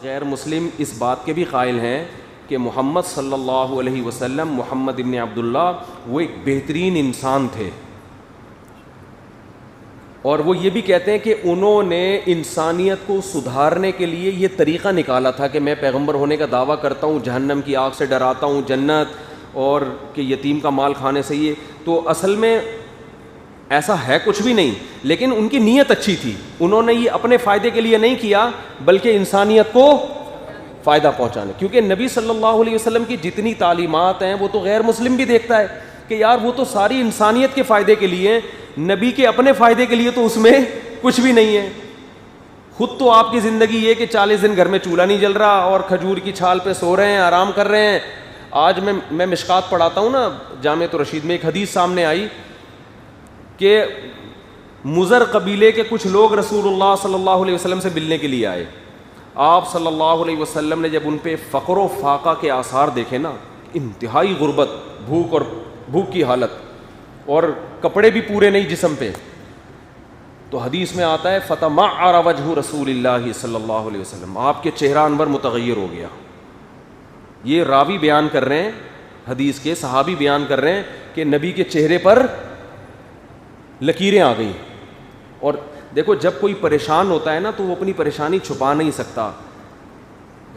غیر مسلم اس بات کے بھی قائل ہیں کہ محمد صلی اللہ علیہ وسلم، محمد ابن عبداللہ، وہ ایک بہترین انسان تھے، اور وہ یہ بھی کہتے ہیں کہ انہوں نے انسانیت کو سدھارنے کے لیے یہ طریقہ نکالا تھا کہ میں پیغمبر ہونے کا دعویٰ کرتا ہوں، جہنم کی آگ سے ڈراتا ہوں، جنت، اور کہ یتیم کا مال کھانے سے یہ، تو اصل میں ایسا ہے کچھ بھی نہیں، لیکن ان کی نیت اچھی تھی، انہوں نے یہ اپنے فائدے کے لیے نہیں کیا بلکہ انسانیت کو فائدہ پہنچانے، کیونکہ نبی صلی اللہ علیہ وسلم کی جتنی تعلیمات ہیں وہ تو غیر مسلم بھی دیکھتا ہے کہ یار وہ تو ساری انسانیت کے فائدے کے لیے، نبی کے اپنے فائدے کے لیے تو اس میں کچھ بھی نہیں ہے۔ خود تو آپ کی زندگی یہ کہ 40 دن گھر میں چولہا نہیں جل رہا اور کھجور کی چھال پہ سو رہے ہیں، آرام کر رہے ہیں۔ آج میں مشکات پڑھاتا ہوں نا جامعۃ الرشید میں، ایک حدیث سامنے آئی کہ مضر قبیلے کے کچھ لوگ رسول اللہ صلی اللہ علیہ وسلم سے ملنے کے لیے آئے۔ آپ صلی اللہ علیہ وسلم نے جب ان پہ فقر و فاقہ کے آثار دیکھے نا، انتہائی غربت، بھوک کی حالت، اور کپڑے بھی پورے نہیں جسم پہ، تو حدیث میں آتا ہے فتمعر وجہ رسول اللہ صلی اللہ علیہ وسلم، آپ کے چہرہ انور متغیر ہو گیا۔ یہ راوی بیان کر رہے ہیں، حدیث کے صحابی بیان کر رہے ہیں کہ نبی کے چہرے پر لکیریں آ گئیں۔ اور دیکھو جب کوئی پریشان ہوتا ہے نا تو وہ اپنی پریشانی چھپا نہیں سکتا،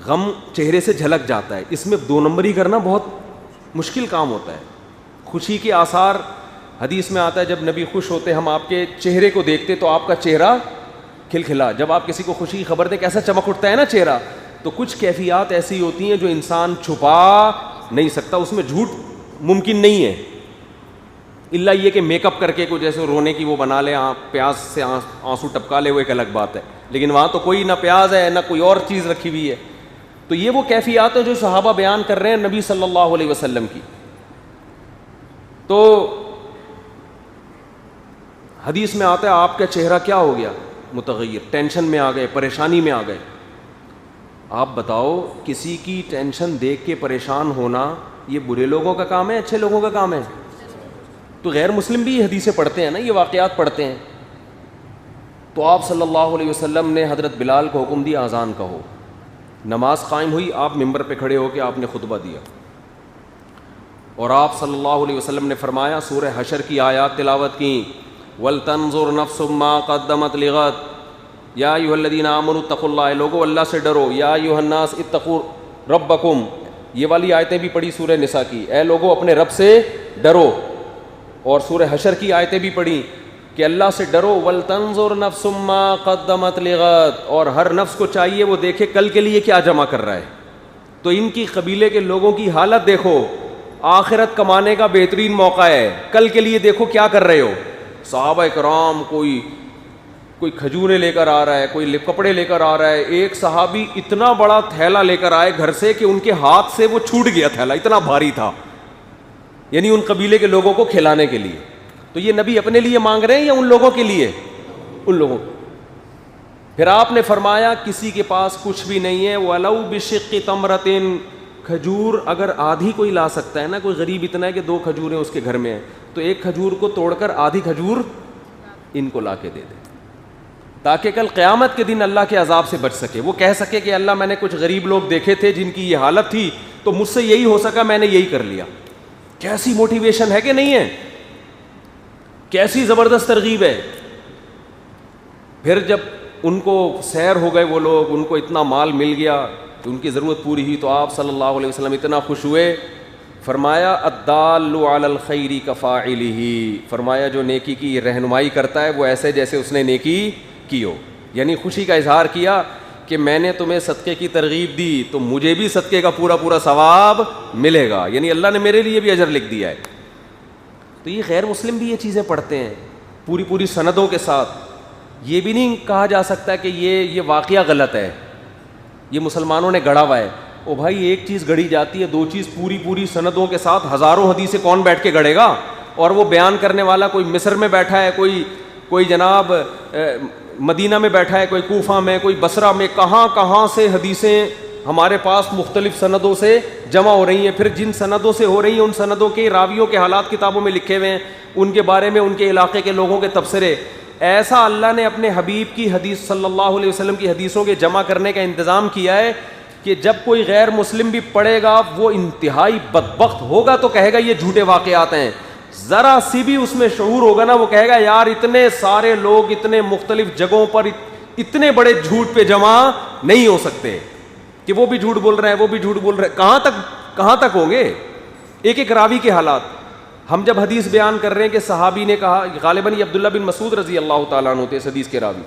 غم چہرے سے جھلک جاتا ہے، اس میں دو نمبری کرنا بہت مشکل کام ہوتا ہے۔ خوشی کے آثار حدیث میں آتا ہے جب نبی خوش ہوتے ہم آپ کے چہرے کو دیکھتے تو آپ کا چہرہ کھلکھلا، جب آپ کسی کو خوشی کی خبر دیں کیسا چمک اٹھتا ہے نا چہرہ۔ تو کچھ کیفیات ایسی ہوتی ہیں جو انسان چھپا نہیں سکتا، اس میں جھوٹ ممکن نہیں ہے، الا یہ کہ میک اپ کر کے کوئی جیسے رونے کی وہ بنا لے، پیاز سے آنسو ٹپکا لے، وہ ایک الگ بات ہے، لیکن وہاں تو کوئی نہ پیاز ہے نہ کوئی اور چیز رکھی ہوئی ہے۔ تو یہ وہ کیفیات ہیں جو صحابہ بیان کر رہے ہیں نبی صلی اللہ علیہ وسلم کی۔ تو حدیث میں آتا ہے آپ کا چہرہ کیا ہو گیا؟ متغیر، ٹینشن میں آ گئے، پریشانی میں آ گئے۔ آپ بتاؤ کسی کی ٹینشن دیکھ کے پریشان ہونا یہ برے لوگوں کا کام ہے، اچھے لوگوں کا کام ہے؟ تو غیر مسلم بھی یہ حدیثیں پڑھتے ہیں نا، یہ واقعات پڑھتے ہیں۔ تو آپ صلی اللہ علیہ وسلم نے حضرت بلال کو حکم دیا اذان کہو، نماز قائم ہوئی، آپ ممبر پہ کھڑے ہو کے آپ نے خطبہ دیا، اور آپ صلی اللہ علیہ وسلم نے فرمایا، سورہ حشر کی آیات تلاوت کی، وَلْتَنظُرْ نَفْسٌ مَّا قَدَّمَتْ لِغَدٍ یا ایھا الذین آمنوا اتقوا اللہ، لوگو اللہ سے ڈرو، یا ایھا الناس اتقوا ربکم، یہ والی آیتیں بھی پڑھی سورہ نساء کی، اے لوگو اپنے رب سے ڈرو، اور سورہ حشر کی آیتیں بھی پڑھی کہ اللہ سے ڈرو، وَلْتَنظُرْ نَفْسٌ مَّا قَدَّمَتْ لِغَدٍ، اور ہر نفس کو چاہیے وہ دیکھے کل کے لیے کیا جمع کر رہا ہے۔ تو ان کی قبیلے کے لوگوں کی حالت دیکھو، آخرت کمانے کا بہترین موقع ہے، کل کے لیے دیکھو کیا کر رہے ہو۔ صحابہ کرام کوئی کھجوریں لے کر آ رہا ہے، کوئی کپڑے لے کر آ رہا ہے، ایک صحابی اتنا بڑا تھیلا لے کر آئے گھر سے کہ ان کے ہاتھ سے وہ چھوٹ گیا، تھیلا اتنا بھاری تھا، یعنی ان قبیلے کے لوگوں کو کھلانے کے لیے۔ تو یہ نبی اپنے لیے مانگ رہے ہیں یا ان لوگوں کے لیے؟ ان لوگوں۔ پھر آپ نے فرمایا کسی کے پاس کچھ بھی نہیں ہے، وَلَوْ بِشِقِّ تَمْرَةٍ، کھجور اگر آدھی کوئی لا سکتا ہے نا، کوئی غریب اتنا ہے کہ 2 کھجوریں اس کے گھر میں ہیں، تو ایک کھجور کو توڑ کر آدھی کھجور ان کو لا کے دے دے، تاکہ کل قیامت کے دن اللہ کے عذاب سے بچ سکے، وہ کہہ سکے کہ اللہ میں نے کچھ غریب لوگ دیکھے تھے جن کی یہ حالت تھی تو مجھ سے یہی ہو سکا، میں نے یہی کر لیا۔ کیسی موٹیویشن ہے کہ نہیں ہے، کیسی زبردست ترغیب ہے۔ پھر جب ان کو سیر ہو گئے وہ لوگ، ان کو اتنا مال مل گیا کہ ان کی ضرورت پوری ہوئی، تو آپ صلی اللہ علیہ وسلم اتنا خوش ہوئے، فرمایا الدال علی الخیر کفاعلہ، فرمایا جو نیکی کی رہنمائی کرتا ہے وہ ایسے جیسے اس نے نیکی کی ہو، یعنی خوشی کا اظہار کیا کہ میں نے تمہیں صدقے کی ترغیب دی تو مجھے بھی صدقے کا پورا ثواب ملے گا، یعنی اللہ نے میرے لیے بھی اجر لکھ دیا ہے۔ تو یہ غیر مسلم بھی یہ چیزیں پڑھتے ہیں پوری سندوں کے ساتھ۔ یہ بھی نہیں کہا جا سکتا کہ یہ واقعہ غلط ہے، یہ مسلمانوں نے گڑھا ہوا ہے۔ او بھائی ایک چیز گڑھی جاتی ہے، 2 چیز پوری سندوں کے ساتھ، ہزاروں حدیثیں کون بیٹھ کے گڑھے گا؟ اور وہ بیان کرنے والا کوئی مصر میں بیٹھا ہے، کوئی جناب مدینہ میں بیٹھا ہے، کوئی کوفہ میں، کوئی بصرہ میں، کہاں سے حدیثیں ہمارے پاس مختلف سندوں سے جمع ہو رہی ہیں۔ پھر جن سندوں سے ہو رہی ہیں ان سندوں کے راویوں کے حالات کتابوں میں لکھے ہوئے ہیں، ان کے بارے میں ان کے علاقے کے لوگوں کے تبصرے۔ ایسا اللہ نے اپنے حبیب کی حدیث صلی اللہ علیہ وسلم کی حدیثوں کے جمع کرنے کا انتظام کیا ہے کہ جب کوئی غیر مسلم بھی پڑھے گا وہ انتہائی بدبخت ہوگا تو کہے گا یہ جھوٹے واقعات ہیں. ذرا سی بھی اس میں شعور ہوگا نا وہ کہے گا یار اتنے سارے لوگ اتنے مختلف جگہوں پر اتنے بڑے جھوٹ پہ جمع نہیں ہو سکتے کہ وہ بھی جھوٹ بول رہے ہیں وہ بھی جھوٹ بول رہے ہیں. کہاں تک ہوں گے؟ ایک ایک راوی کے حالات. ہم جب حدیث بیان کر رہے ہیں کہ صحابی نے کہا, غالباً یہ عبداللہ بن مسعود رضی اللہ تعالیٰ عنہ تھے اس حدیث کے راوی,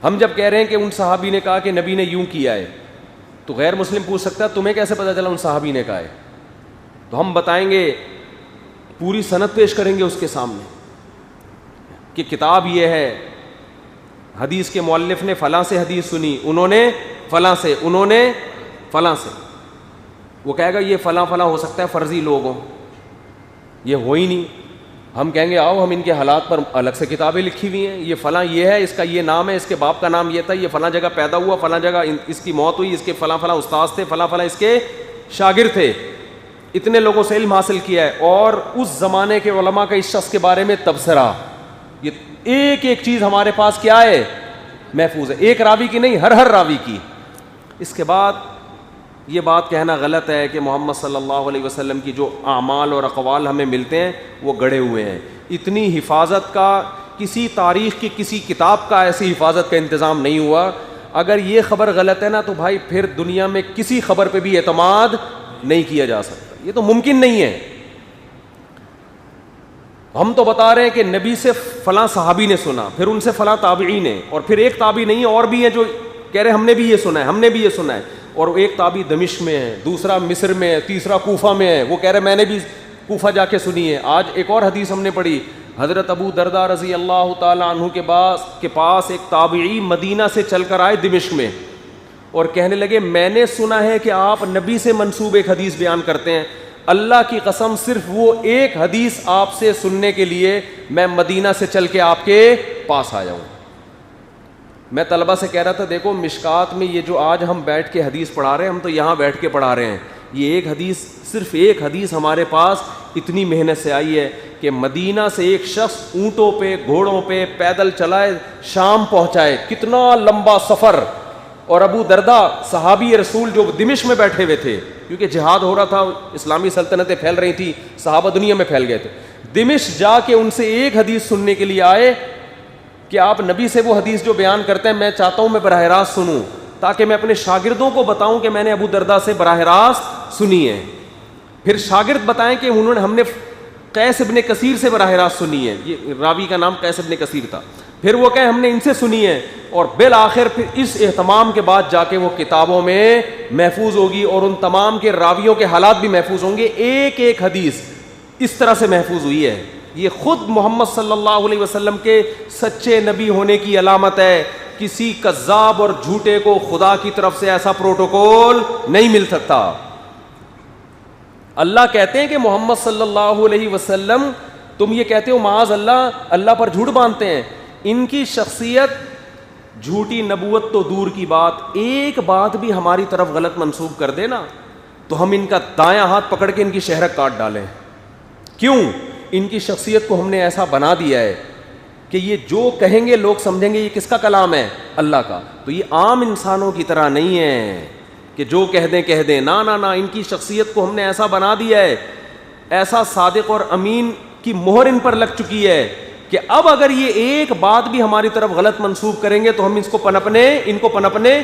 ہم جب کہہ رہے ہیں کہ ان صحابی نے کہا کہ نبی نے یوں کیا ہے, تو غیر مسلم پوچھ سکتا ہے تمہیں کیسے پتہ چلا ان صحابی نے کہا ہے؟ تو ہم بتائیں گے, پوری سند پیش کریں گے اس کے سامنے کہ کتاب یہ ہے, حدیث کے مؤلف نے فلاں سے حدیث سنی, انہوں نے فلاں سے, انہوں نے فلاں سے. وہ کہے گا یہ فلاں فلاں ہو سکتا ہے فرضی لوگ ہوں, یہ ہو ہی نہیں. ہم کہیں گے آؤ ہم ان کے حالات پر الگ سے کتابیں لکھی ہوئی ہیں, یہ فلاں یہ ہے, اس کا یہ نام ہے, اس کے باپ کا نام یہ تھا, یہ فلاں جگہ پیدا ہوا, فلاں جگہ اس کی موت ہوئی, اس کے فلاں فلاں استاد تھے, فلاں فلاں اس کے شاگرد تھے, اتنے لوگوں سے علم حاصل کیا ہے. اور اس زمانے کے علماء کا اس شخص کے بارے میں تبصرہ, یہ ایک ایک چیز ہمارے پاس کیا ہے, محفوظ ہے, ایک راوی کی نہیں, ہر راوی کی. اس کے بعد یہ بات کہنا غلط ہے کہ محمد صلی اللہ علیہ وسلم کی جو اعمال اور اقوال ہمیں ملتے ہیں وہ گڑھے ہوئے ہیں. اتنی حفاظت کا کسی تاریخ کی کسی کتاب کا ایسی حفاظت کا انتظام نہیں ہوا. اگر یہ خبر غلط ہے نا تو بھائی پھر دنیا میں کسی خبر پہ بھی اعتماد نہیں کیا جا سکتا, یہ تو ممکن نہیں ہے. ہم تو بتا رہے ہیں کہ نبی سے فلاں صحابی نے سنا, پھر ان سے فلاں تابعی نے, اور پھر ایک تابعی نہیں اور بھی ہیں جو کہہ رہے ہم نے بھی یہ سنا ہے, ہم نے بھی یہ سنا ہے. اور ایک تابعی دمشق میں ہے, دوسرا مصر میں ہے, تیسرا کوفہ میں ہے, وہ کہہ رہے میں نے بھی کوفہ جا کے سنی ہے. آج ایک اور حدیث ہم نے پڑھی, حضرت ابو درداء رضی اللہ تعالی عنہ کے پاس ایک تابعی مدینہ سے چل کر آئے دمشق میں, اور کہنے لگے میں نے سنا ہے کہ آپ نبی سے منسوب ایک حدیث بیان کرتے ہیں, اللہ کی قسم صرف وہ ایک حدیث آپ سے سننے کے لیے میں مدینہ سے چل کے آپ کے پاس آیا ہوں. میں طلبہ سے کہہ رہا تھا دیکھو مشکات میں یہ جو آج ہم بیٹھ کے حدیث پڑھا رہے ہیں, ہم تو یہاں بیٹھ کے پڑھا رہے ہیں, یہ ایک حدیث, صرف ایک حدیث ہمارے پاس اتنی محنت سے آئی ہے کہ مدینہ سے ایک شخص اونٹوں پہ گھوڑوں پہ پیدل چلائے شام پہنچائے, کتنا لمبا سفر. اور ابو درداء صحابی رسول جو دمشق میں بیٹھے ہوئے تھے, کیونکہ جہاد ہو رہا تھا, اسلامی سلطنتیں پھیل رہی تھی, صحابہ دنیا میں پھیل گئے تھے, دمشق جا کے ان سے ایک حدیث سننے کے لیے آئے کہ آپ نبی سے وہ حدیث جو بیان کرتے ہیں میں چاہتا ہوں میں براہ راست سنوں, تاکہ میں اپنے شاگردوں کو بتاؤں کہ میں نے ابو درداء سے براہ راست سنی ہے. پھر شاگرد بتائیں کہ ہم نے قیس ابن کثیر سے براہ راست سنی ہے, یہ راوی کا نام قیس ابن کثیر تھا. پھر وہ کہیں ہم نے ان سے سنی ہے, اور بالآخر پھر اس اہتمام کے بعد جا کے وہ کتابوں میں محفوظ ہوگی, اور ان تمام کے راویوں کے حالات بھی محفوظ ہوں گے. ایک ایک حدیث اس طرح سے محفوظ ہوئی ہے. یہ خود محمد صلی اللہ علیہ وسلم کے سچے نبی ہونے کی علامت ہے. کسی کذاب اور جھوٹے کو خدا کی طرف سے ایسا پروٹوکول نہیں مل سکتا. اللہ کہتے ہیں کہ محمد صلی اللہ علیہ وسلم, تم یہ کہتے ہو معاذ اللہ پر جھوٹ باندھتے ہیں. ان کی شخصیت جھوٹی نبوت تو دور کی بات, ایک بات بھی ہماری طرف غلط منسوب کر دے نا تو ہم ان کا دایاں ہاتھ پکڑ کے ان کی شہرک کاٹ ڈالیں. کیوں؟ ان کی شخصیت کو ہم نے ایسا بنا دیا ہے کہ یہ جو کہیں گے لوگ سمجھیں گے یہ کس کا کلام ہے, اللہ کا. تو یہ عام انسانوں کی طرح نہیں ہے کہ جو کہہ دیں, نا نا نا, ان کی شخصیت کو ہم نے ایسا بنا دیا ہے, ایسا صادق اور امین کی مہر ان پر لگ چکی ہے کہ اب اگر یہ ایک بات بھی ہماری طرف غلط منسوب کریں گے تو ہم ان کو پنپنے